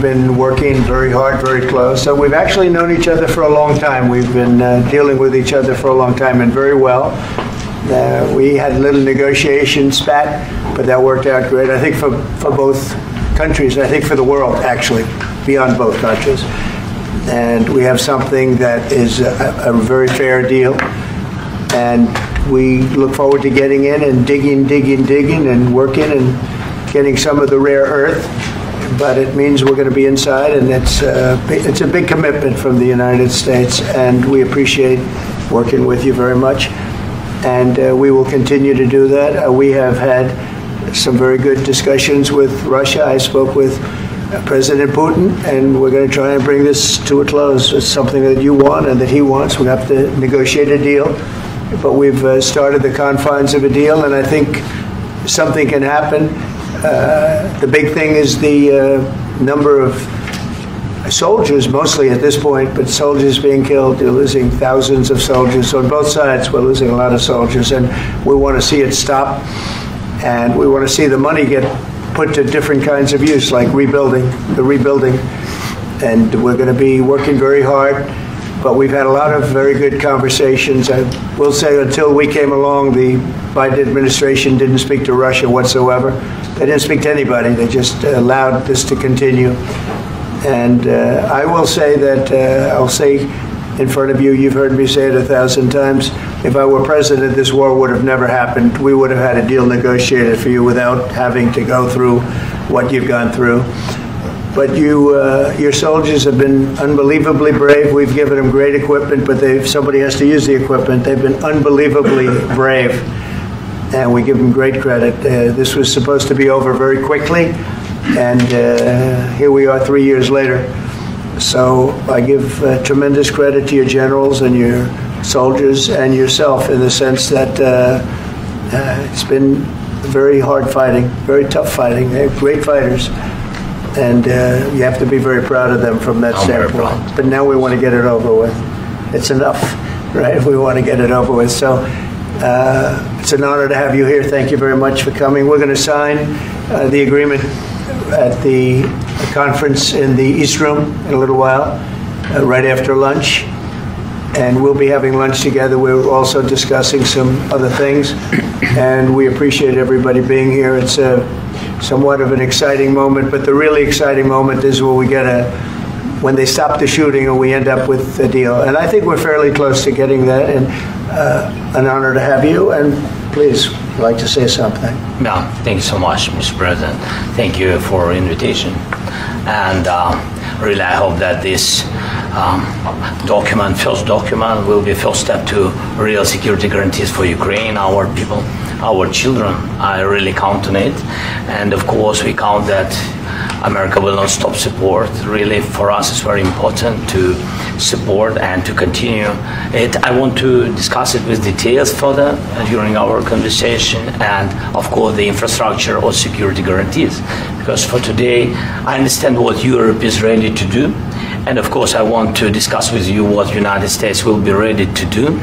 been working very hard, very close. So we've actually known each other for a long time. We've been dealing with each other for a long time and very well. We had a little negotiation spat, but that worked out great. I think for both countries, I think for the world, actually, beyond both countries. And we have something that is a very fair deal. And we look forward to getting in and digging and working and getting some of the rare earth. But it means we're going to be inside, and it's a big commitment from the United States, and we appreciate working with you very much. And we will continue to do that. We have had some very good discussions with Russia. I spoke with President Putin, and we're going to try and bring this to a close. It's something that you want and that he wants. We have to negotiate a deal, but we've started the confines of a deal, and I think something can happen. The big thing is the number of soldiers, mostly at this point, but soldiers being killed. You're losing thousands of soldiers. So on both sides, we're losing a lot of soldiers, and we want to see it stop. And we want to see the money get put to different kinds of use, like rebuilding. And we're going to be working very hard. But we've had a lot of very good conversations. I will say until we came along, the Biden administration didn't speak to Russia whatsoever. They didn't speak to anybody. They just allowed this to continue. And I will say that, I'll say in front of you, you've heard me say it 1,000 times, if I were president, this war would have never happened. We would have had a deal negotiated for you without having to go through what you've gone through. But your soldiers have been unbelievably brave. We've given them great equipment, but somebody has to use the equipment. They've been unbelievably brave, and we give them great credit. This was supposed to be over very quickly, and here we are 3 years later. So I give tremendous credit to your generals and your soldiers and yourself in the sense that it's been very hard fighting, very tough fighting. They're great fighters. And you have to be very proud of them from that standpoint. But now we want to get it over with. It's enough, right? We want to get it over with. So it's an honor to have you here. Thank you very much for coming. We're going to sign the agreement at the conference in the East Room in a little while, right after lunch. And we'll be having lunch together. We're also discussing some other things. And we appreciate everybody being here. It's somewhat of an exciting moment, but the really exciting moment is when we when they stop the shooting and we end up with a deal. And I think we're fairly close to getting that, and an honor to have you. And please, I'd like to say something. Yeah, thank you so much, Mr. President. Thank you for the invitation. And really, I hope that this first document, will be a first step to real security guarantees for Ukraine, our people, our children. I really count on it. And of course, we count that America will not stop support. Really, for us, it's very important to support and to continue it. I want to discuss it with details further during our conversation, and of course, the infrastructure or security guarantees. Because for today, I understand what Europe is ready to do. And of course, I want to discuss with you what the United States will be ready to do.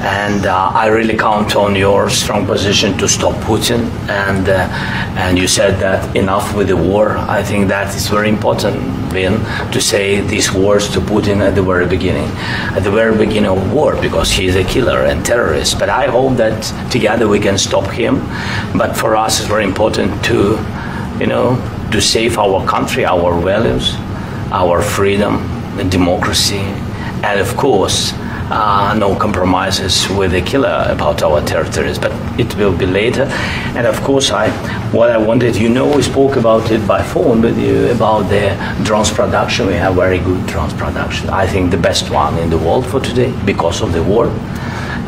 And I really count on your strong position to stop Putin. And you said that enough with the war. I think that is very important, Vin, to say these words to Putin at the very beginning of war, because he is a killer and terrorist. But I hope that together we can stop him. But for us, it's very important to, to save our country, our values, our freedom, democracy, and of course, no compromises with the killer about our territories, but it will be later. And of course, what I wanted, we spoke about it by phone with you about the drones production. We have very good drones production. I think the best one in the world for today because of the war.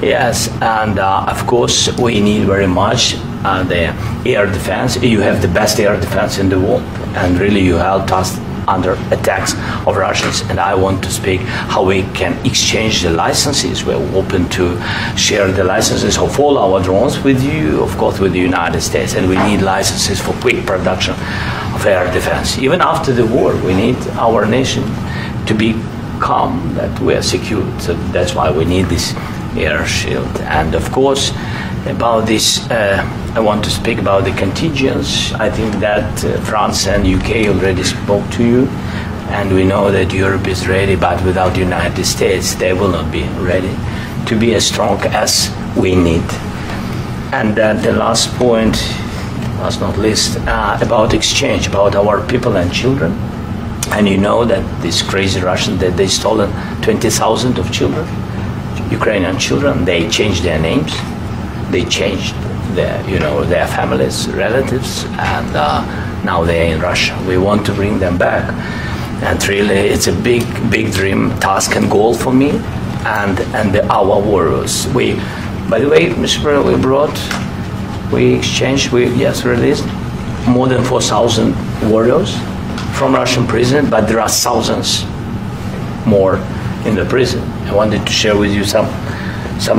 Yes, and of course, we need very much the air defense. You have the best air defense in the world, and really you helped us under attacks of Russians, and I want to speak how we can exchange the licenses. We're open to share the licenses of all our drones with you, of course, with the United States, and we need licenses for quick production of air defense. Even after the war, we need our nation to be calm, that we are secure. So that's why we need this air shield. And of course, About this, I want to speak about the contingents. I think that France and UK already spoke to you, and we know that Europe is ready, but without the United States, they will not be ready to be as strong as we need. And the last point, last not least, about exchange, about our people and children. And you know that these crazy Russians, that they stolen 20,000 of children, Ukrainian children. They changed their names, they changed their families, relatives, and now they're in Russia. We want to bring them back, and really, it's a big dream, task, and goal for me, and our warriors. By the way, Mr. President, we exchanged, released more than 4,000 warriors from Russian prison, but there are thousands more in the prison. I wanted to share with you some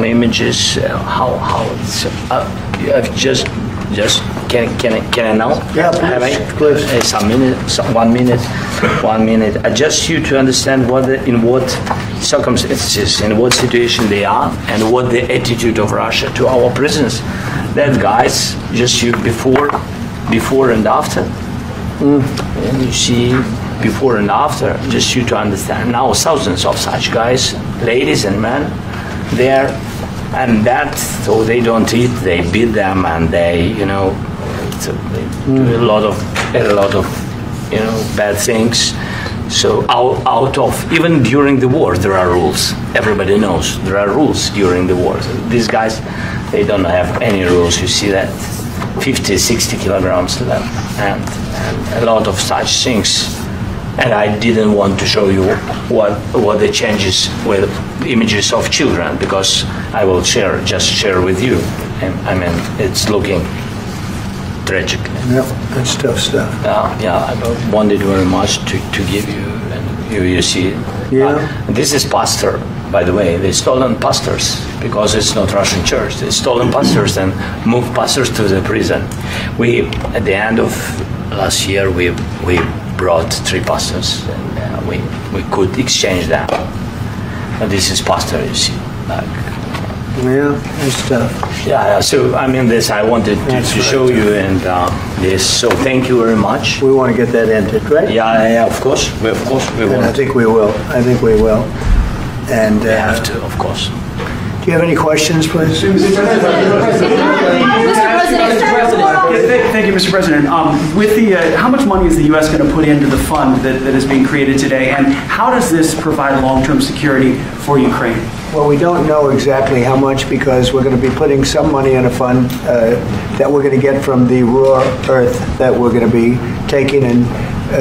images. How it's I've just can I now? Yeah, please. Some minute, 1 minute, 1 minute. I just you to understand in what circumstances, in what situation they are, and what the attitude of Russia to our prisoners. That guys, just you before and after. And you see before and after, just you to understand. Now thousands of such guys, ladies and men, there, and that, so they don't eat, they beat them, and they do a lot of bad things. So out of, even during the war, there are rules. Everybody knows there are rules during the war. So these guys, they don't have any rules. You see that 50, 60 kilograms left, and a lot of such things. And I didn't want to show you what the changes with images of children, because I will just share with you. And I mean, it's looking tragic. Yeah, that's tough stuff. I wanted very much to give you, and you see. Yeah. This is pastor, by the way. They stolen pastors because it's not Russian church. They stolen pastors and moved pastors to the prison. We, at the end of last year, we brought 3 pastors, and we could exchange them. And this is pastor, you see. Yeah, that's tough. Yeah, so I mean, this I wanted to show you, and this. So thank you very much. We want to get that ended, right? Yeah, of course. We And I think we will. And We have to, of course. do you have any questions, please? Thank you, Mr. President. With how much money is the U.S. going to put into the fund that is being created today, and how does this provide long-term security for Ukraine? Well, we don't know exactly how much, because we're going to be putting some money in a fund that we're going to get from the raw earth that we're going to be taking and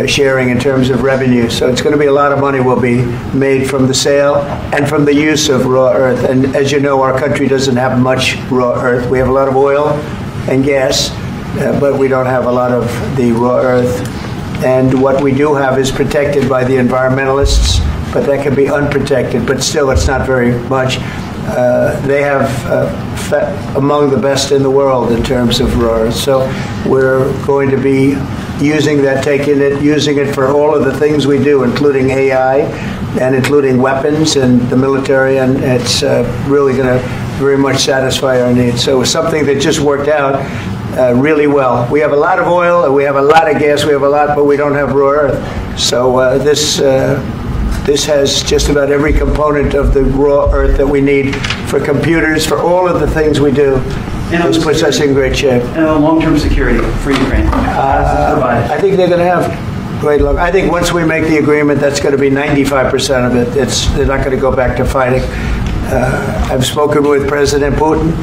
sharing in terms of revenue. So it's going to be a lot of money will be made from the sale and from the use of raw earth. And as you know, our country doesn't have much raw earth. We have a lot of oil and gas, but we don't have a lot of the raw earth. And what we do have is protected by the environmentalists, but that can be unprotected. But still, it's not very much. They have among the best in the world in terms of raw earth. So we're going to be using that, using it for all of the things we do, including AI and including weapons and the military, and it's really going to very much satisfy our needs. So it's something that just worked out really well. We have a lot of oil, and we have a lot of gas, but we don't have raw earth. So this has just about every component of the raw earth that we need for computers, for all of the things we do. This puts us in great shape. And long-term security for Ukraine. I think they're going to have great luck. I think once we make the agreement, that's going to be 95% of it. They're not going to go back to fighting. I've spoken with President Putin,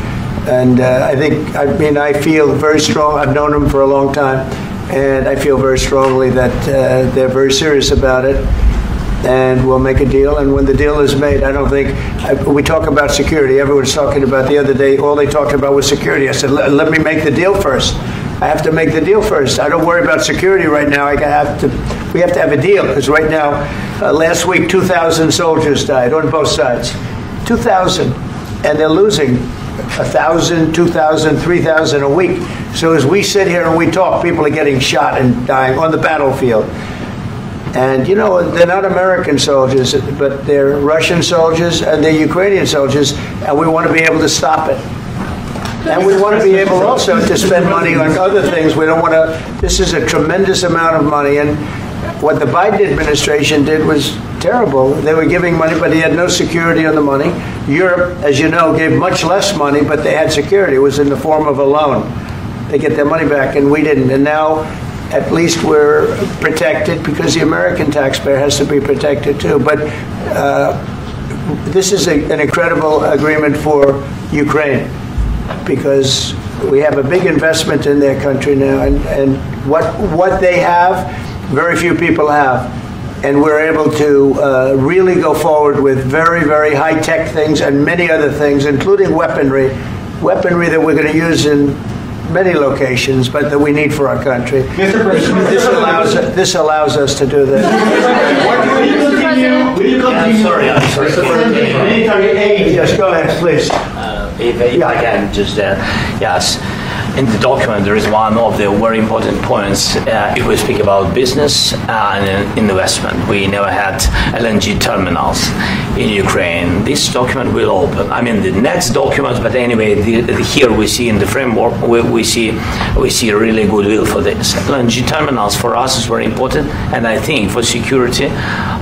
and I feel very strong. I've known him for a long time, and I feel very strongly that they're very serious about it. And we'll make a deal. And when the deal is made, I don't think we talk about security. Everyone's talking about the other day. All they talked about was security. I said, let me make the deal first. I have to make the deal first. I don't worry about security right now. We have to have a deal, because right now, last week, 2,000 soldiers died on both sides. 2,000, and they're losing 1,000, 2,000, 3,000 a week. So as we sit here and we talk, people are getting shot and dying on the battlefield. And, they're not American soldiers, but they're Russian soldiers and they're Ukrainian soldiers, and we want to be able to stop it. And we want to be able also to spend money on other things. We don't want to, this is a tremendous amount of money. And what the Biden administration did was terrible. They were giving money, but he had no security on the money. Europe, as you know, gave much less money, but they had security. It was in the form of a loan. They get their money back, and we didn't. And now, at least we're protected because the American taxpayer has to be protected too. But this is an incredible agreement for Ukraine because we have a big investment in their country now, and what they have, very few people have. And we're able to really go forward with very, very high-tech things and many other things, including weaponry that we're going to use in many locations, but that we need for our country. Mr. President, This allows us to do this. Will you continue? I'm sorry. Military aid. Yes, go ahead, please. If I can just, yes. In the document, there is one of the very important points. If we speak about business and investment, we never had LNG terminals in Ukraine. This document will open. I mean, the next document, but anyway, here we see in the framework, we see really goodwill for this. LNG terminals for us is very important, and I think for security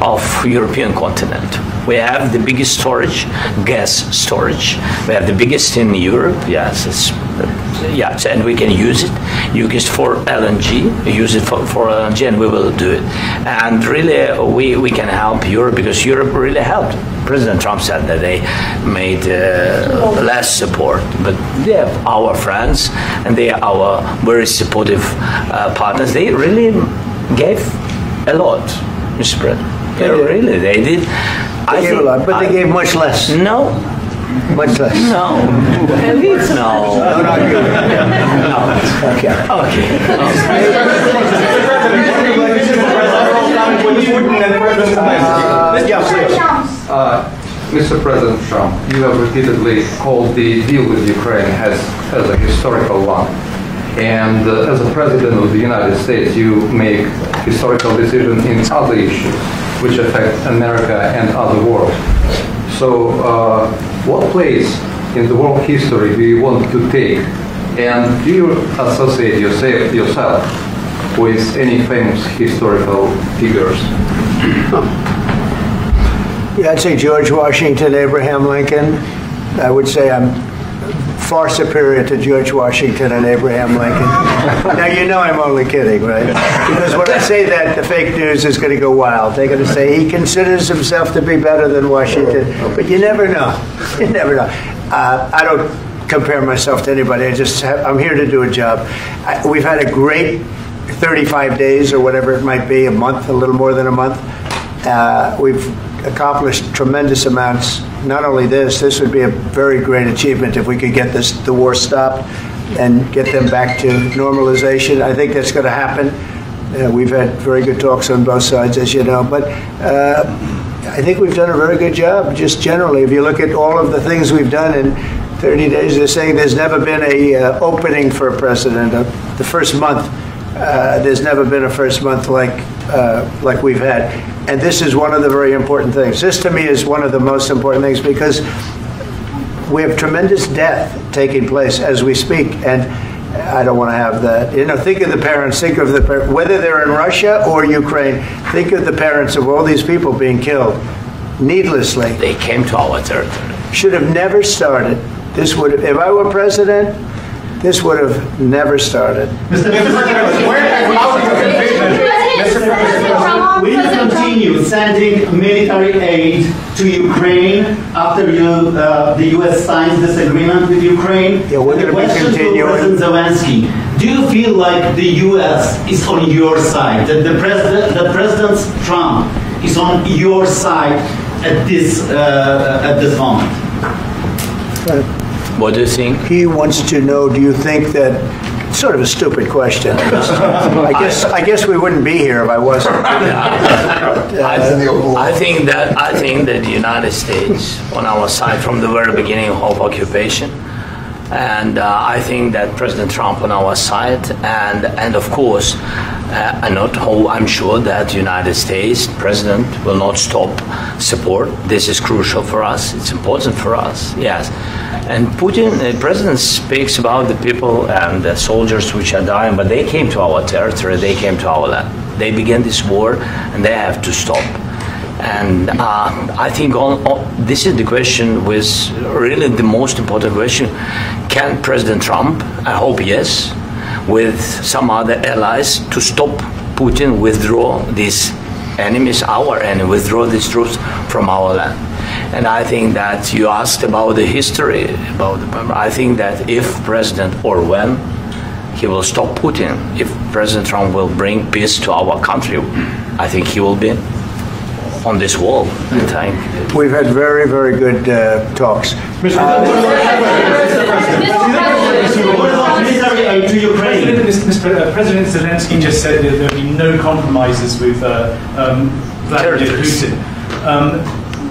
of European continent. We have the biggest storage, gas storage. We have the biggest in Europe. Yes, and we can use it for LNG, use it for LNG, and we will do it. And really, we can help Europe because Europe really helped. President Trump said that they made less support, but they are our friends and they are our very supportive partners. They really gave a lot, Mr. President. They did. They gave a lot, but they gave much less. No. Much less. No. No. No, not you. No. Okay. Mr. President Trump, you have repeatedly called the deal with Ukraine as a historical one. And as a President of the United States, you make historical decisions in other issues which affect America and other world. So what place in the world history do you want to take? And do you associate yourself with any famous historical figures? Yeah, I'd say George Washington, Abraham Lincoln. I would say I'm far superior to George Washington and Abraham Lincoln. Now, you know I'm only kidding, right? Because when I say that, the fake news is going to go wild. They're going to say he considers himself to be better than Washington. But you never know. You never know. I don't compare myself to anybody. I'm here to do a job. We've had a great 35 days or whatever it might be, a month, a little more than a month. We've accomplished tremendous amounts. Not only this would be a very great achievement if we could get the war stopped and get them back to normalization. I think that's going to happen. We've had very good talks on both sides, as you know. But I think we've done a very good job, just generally. If you look at all of the things we've done in 30 days, they're saying there's never been a opening for a president. The first month, there's never been a first month like we've had. And this is one of the very important things. This, to me, is one of the most important things because we have tremendous death taking place as we speak. And I don't want to have that. Think of the parents. Think of whether they're in Russia or Ukraine. Think of the parents of all these people being killed needlessly. They came to our territory. Should have never started. This would have, if I were president, this would have never started. Mr. President, will you continue sending military aid to Ukraine after the U.S. signs this agreement with Ukraine? Yeah, we're going to be continuing. President Zelensky, do you feel like the U.S. is on your side? That President Trump is on your side at this moment? What do you think? He wants to know, do you think that, sort of a stupid question. I guess we wouldn't be here if I wasn't. I think that the United States on our side from the very beginning of occupation, And I think that President Trump on our side, and of course, I'm sure that the United States President will not stop support. This is crucial for us. It's important for us. Yes, and Putin, the president, speaks about the people and the soldiers which are dying, but they came to our territory. They came to our land. They began this war, and they have to stop. And I think this is the question, with really the most important question. Can President Trump, I hope yes, with some other allies, to stop Putin, withdraw these enemies, our enemy, withdraw these troops from our land? And I think that you asked about the history, I think that if President, or when he will stop Putin, if President Trump will bring peace to our country, I think he will be on this wall. We've had very, very good talks. To Ukraine. President Zelensky just said that there will be no compromises with Vladimir Putin.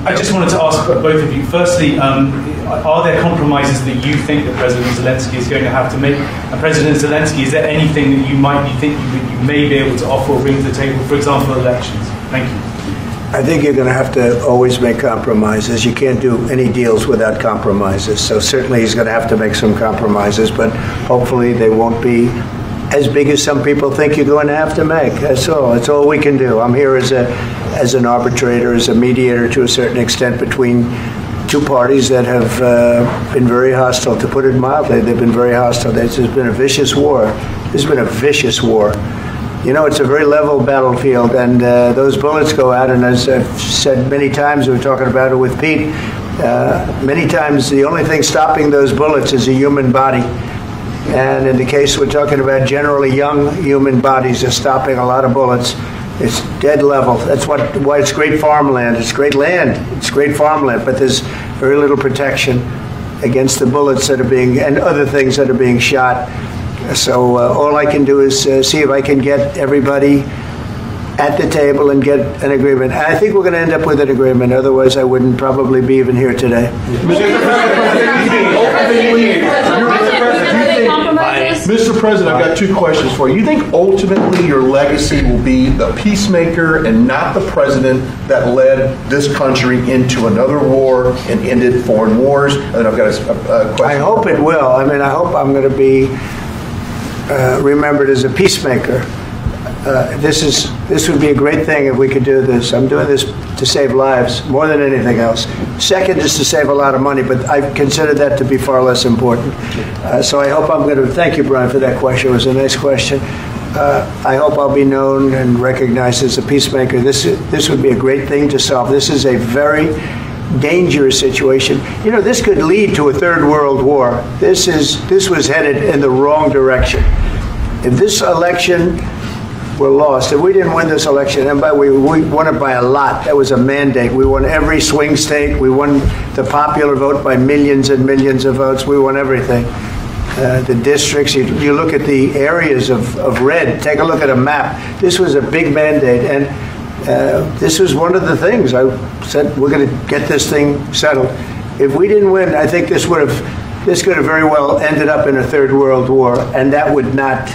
I just wanted to ask both of you. Firstly, are there compromises that you think that President Zelensky is going to have to make? And President Zelensky, is there anything that you might be thinking that you may be able to offer or bring to the table, for example, elections? Thank you. I think you're going to have to always make compromises. You can't do any deals without compromises. So certainly he's going to have to make some compromises, but hopefully they won't be as big as some people think you're going to have to make. That's all. That's all we can do. I'm here as an arbitrator, as a mediator to a certain extent between two parties that have been very hostile. To put it mildly, they've been very hostile. There's been a vicious war. There's been a vicious war. You know, it's a very level battlefield, and those bullets go out, and as I've said many times, we were talking about it with Pete, many times the only thing stopping those bullets is a human body. And in the case we're talking about, generally young human bodies are stopping a lot of bullets. It's dead level. That's why it's great farmland. It's great land. It's great farmland, but there's very little protection against the bullets that are being, and other things that are being shot. So all I can do is see if I can get everybody at the table and get an agreement. And I think we're going to end up with an agreement. Otherwise, I wouldn't probably be even here today. Mr. President, I've got two questions for you. You think ultimately your legacy will be the peacemaker and not the president that led this country into another war and ended foreign wars? And I've got a question. I hope it will. I mean, I hope I'm going to be remembered as a peacemaker. This would be a great thing if we could do this. I'm doing this to save lives more than anything else. Second is to save a lot of money, but I consider that to be far less important. So I hope I'm going to, thank you, Brian, for that question. It was a nice question. I hope I'll be known and recognized as a peacemaker. This would be a great thing to solve. This is a very dangerous situation. You know, this could lead to a third world war. This was headed in the wrong direction. If this election were lost, if we didn't win this election, and we won it by a lot, that was a mandate. We won every swing state. We won the popular vote by millions and millions of votes. We won everything. The districts, you look at the areas of red, take a look at a map. This was a big mandate, and this was one of the things I said, we're going to get this thing settled. If we didn't win, I think this could have very well ended up in a third world war, and that would not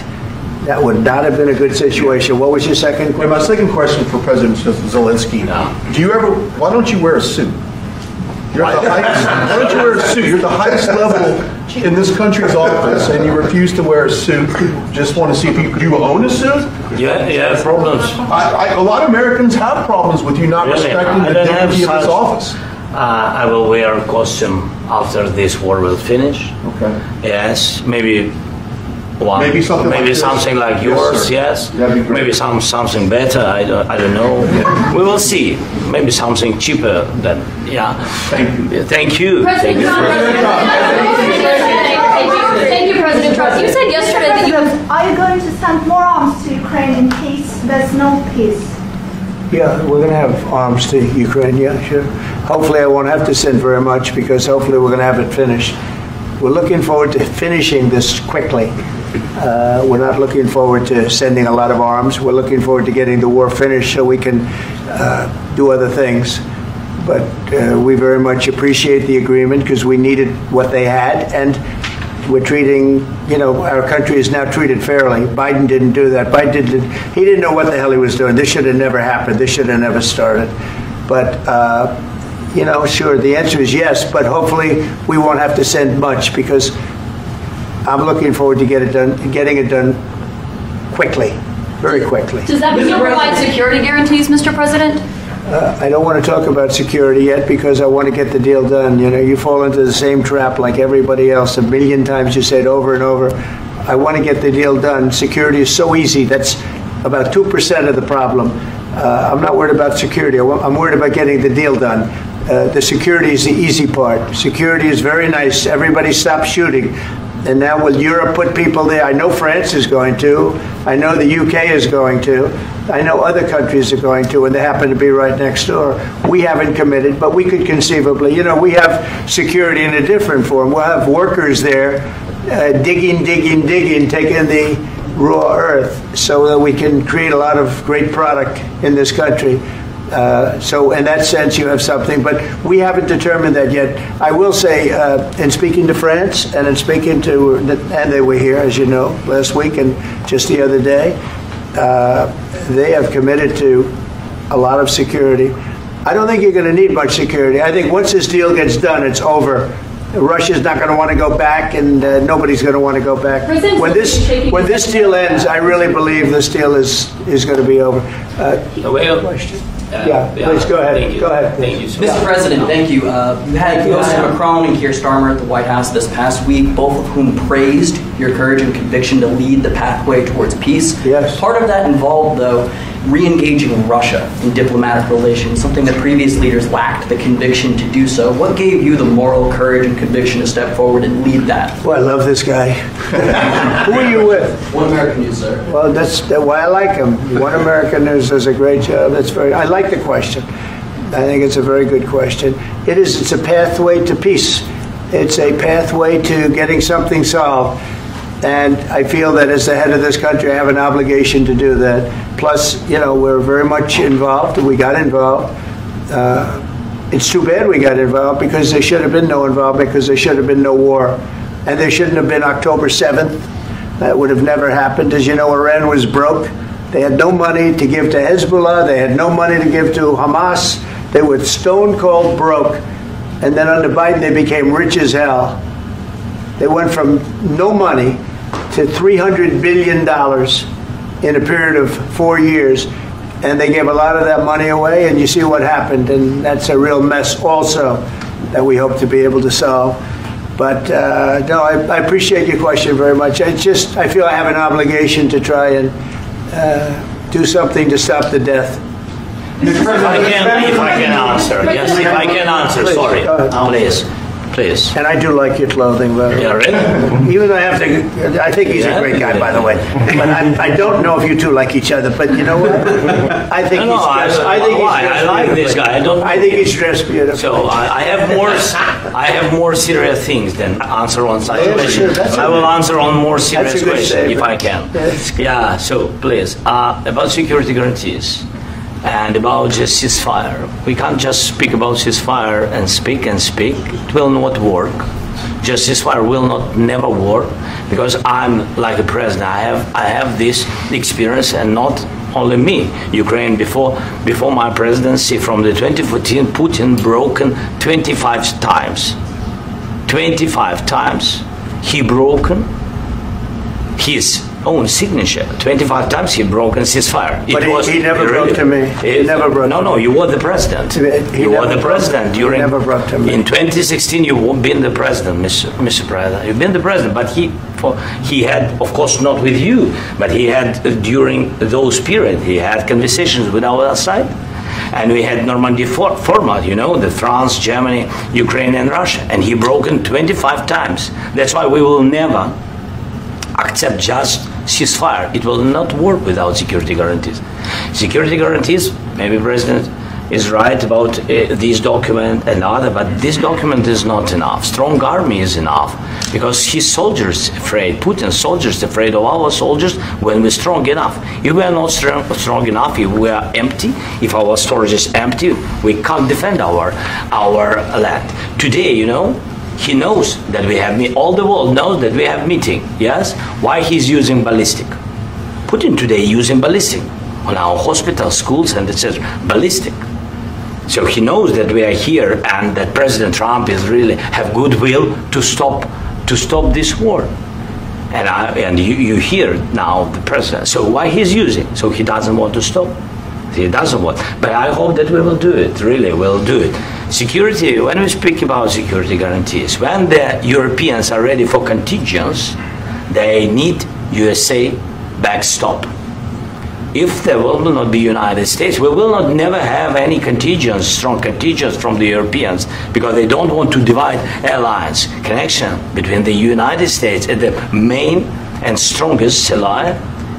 have been a good situation. What was your second question? My second question for President Zelensky. Why don't you wear a suit? Why don't you wear a suit? You're at the highest level in this country's office, and you refuse to wear a suit. Just want to see if do you own a suit? Yeah, problems. A lot of Americans have problems with you not respecting the dignity of this office. I will wear a costume after this war will finish. Okay. Yes, maybe one. Maybe something like yours. Yes. That'd be great. Maybe something better. I don't know. We will see. Maybe something cheaper than. Yeah. Thank you. Thank you. Thank you, President Trump. You said yesterday that you have. Are you going to send more arms to Ukraine in case there's no peace? Yeah, we're going to have arms to Ukraine, yeah, sure. Hopefully I won't have to send very much, because hopefully we're going to have it finished. We're looking forward to finishing this quickly. We're not looking forward to sending a lot of arms. We're looking forward to getting the war finished so we can do other things. But we very much appreciate the agreement, because we needed what they had. And we're treating, our country is now treated fairly. Biden didn't do that. He didn't know what the hell he was doing. This should have never happened. This should have never started. But, sure, the answer is yes, but hopefully we won't have to send much, because I'm looking forward to getting it done quickly, very quickly. Does that mean you'll provide security guarantees, Mr. President? I don't want to talk about security yet, because I want to get the deal done. You fall into the same trap like everybody else. A million times you say it over and over. I want to get the deal done. Security is so easy. That's about 2% of the problem. I'm not worried about security. I'm worried about getting the deal done. The security is the easy part. Security is very nice. Everybody stopped shooting. And now will Europe put people there? I know France is going to. I know the UK is going to. I know other countries are going to, and they happen to be right next door. We haven't committed, but we could conceivably. We have security in a different form. We'll have workers there digging, taking the raw earth so that we can create a lot of great product in this country. So in that sense, you have something, but we haven't determined that yet. I will say, in speaking to France and in speaking to, and they were here, as you know, last week and just the other day, they have committed to a lot of security. I don't think you're going to need much security. I think once this deal gets done, it's over. Russia's not going to want to go back, and nobody's going to want to go back. When this deal ends, I really believe this deal is going to be over. Question? Please go ahead. Go ahead. Thank you, Mr. President, thank you. You had Mr. Macron and Keir Starmer at the White House this past week, both of whom praised your courage and conviction to lead the pathway towards peace. Yes. Part of that involved, though, re-engaging Russia in diplomatic relations, something that previous leaders lacked the conviction to do so. What gave you the moral courage and conviction to step forward and lead that? Well, I love this guy. Who are you with? One American News, sir. Well, that's why I like him. One American News does a great job. I like the question. I think it's a very good question. It's a pathway to peace. It's a pathway to getting something solved. And I feel that as the head of this country, I have an obligation to do that. Plus, we're very much involved. We got involved. It's too bad we got involved, because there should have been no involvement, because there should have been no war. And there shouldn't have been October 7th. That would have never happened. As you know, Iran was broke. They had no money to give to Hezbollah. They had no money to give to Hamas. They were stone cold broke. And then under Biden, they became rich as hell. They went from no money to $300 billion in a period of 4 years. And they gave a lot of that money away, and you see what happened. And that's a real mess also that we hope to be able to solve. But no, I appreciate your question very much. I feel I have an obligation to try and do something to stop the death. If I can answer. Yes, if I can answer. Please, sorry. Please. And I do like your clothing, by the way. Yeah, really? Even though I think he's a great guy, by the way. But I don't know if you two like each other. But you know what? I think I like this guy. I think he's dressed beautiful. So I have more serious things than answer on such question. I will answer on more serious question if I can. Yeah. So please, about security guarantees. And about just ceasefire. We can't just speak about ceasefire and speak. It will not work. Just ceasefire will never work, because I'm like a president. I have this experience, and not only me. Ukraine before my presidency, from the 2014, Putin broken 25 times. 25 times he broken his own signature. 25 times he broke a ceasefire. But he never broke to me. He never broke. No, you were the president. You were the president during. He never broke to me. In 2016, you've been the president, Mr. President. You've been the president, but he had, of course, not with you, but he had during those periods. He had conversations with our side, and we had Normandy format. The France, Germany, Ukraine, and Russia, and he broken 25 times. That's why we will never accept just ceasefire. It will not work without security guarantees. Security guarantees, maybe President is right about this document and other, but this document is not enough. Strong army is enough, because his soldiers afraid, Putin's soldiers afraid of our soldiers when we're strong enough. If we are not strong enough, if we are empty, if our storage is empty, we can't defend our land. Today, He knows that we have all the world knows that we have meeting. Yes, why he's using ballistic? Putin today using ballistic on our hospitals, schools, and etc. Ballistic. So he knows that we are here and that President Trump is really have goodwill to stop this war. And you hear now the president. So why he's using? So he doesn't want to stop. He doesn't want. But I hope that we will do it. Really, we'll do it. Security. When we speak about security guarantees, when the Europeans are ready for contingents, they need USA backstop. If there will not be United States, we will not never have any contingents, strong contingents from the Europeans, because they don't want to divide alliance connection between the United States and the main and strongest ally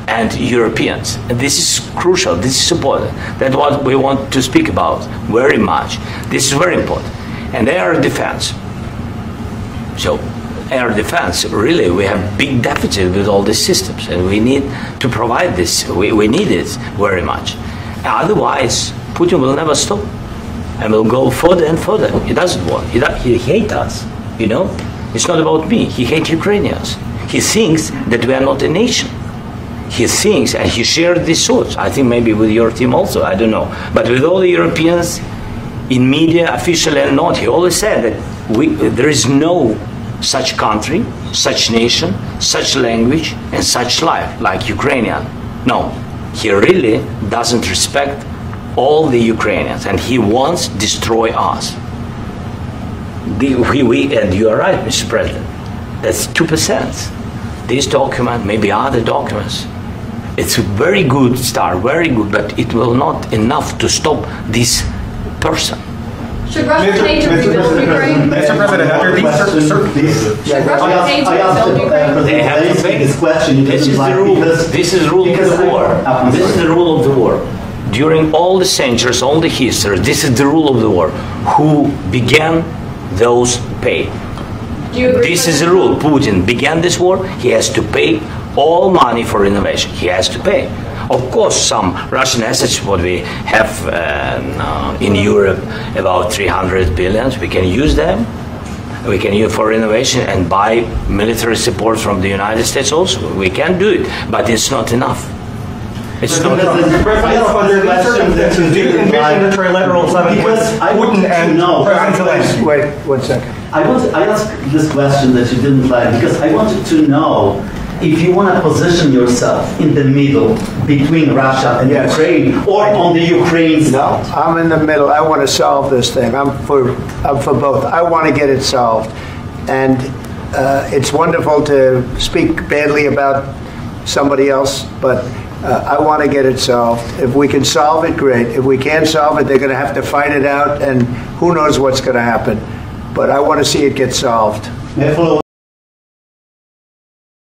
and Europeans. And this is crucial, this is important. That's what we want to speak about very much. This is very important. And air defense. So air defense, really, we have big deficit with all these systems, and we need to provide this. We need it very much. Otherwise, Putin will never stop, and will go further and further. He doesn't want. He hates us. You know, it's not about me. He hates Ukrainians. He thinks that we are not a nation. He thinks, and he shared these thoughts. I think maybe with your team also. I don't know, but with all the Europeans, in media, officially and not, he always said that there is no such country, such nation, such language, and such life like Ukrainian. No, he really doesn't respect all the Ukrainians, and he wants to destroy us. And you are right, Mr. President. That's 2%. This document, maybe other documents, it's a very good start, very good, but it will not enough to stop this person. Should Russia pay to rebuild Ukraine? Mr. President, under these circumstances, Should Russia pay to rebuild Ukraine? They have to pay. This question. This is the rule. This is rule of the war. This is the rule of the war. During all the centuries, all the history, this is the rule of the war. Who began, those pay. Do you agree This with is the that? rule. Putin began this war. He has to pay all money for innovation. He has to pay. Of course, some Russian assets, what we have in Europe, about 300 billion, we can use them. We can use for innovation and buy military support from the United States also. We can do it, but it's not enough. It's not enough. under these circumstances, do you envision a trilateral summit with Putin and President Zelensky? Wait 1 second. I asked this question that you didn't like because I wanted to know if you want to position yourself in the middle between Russia and Yes. Ukraine or on the Ukraine's No, I'm in the middle. I want to solve this thing. I'm for both. I want to get it solved. And it's wonderful to speak badly about somebody else, but I want to get it solved. If we can solve it, great. If we can't solve it, they're going to have to fight it out, and who knows what's going to happen. But I want to see it get solved. May I follow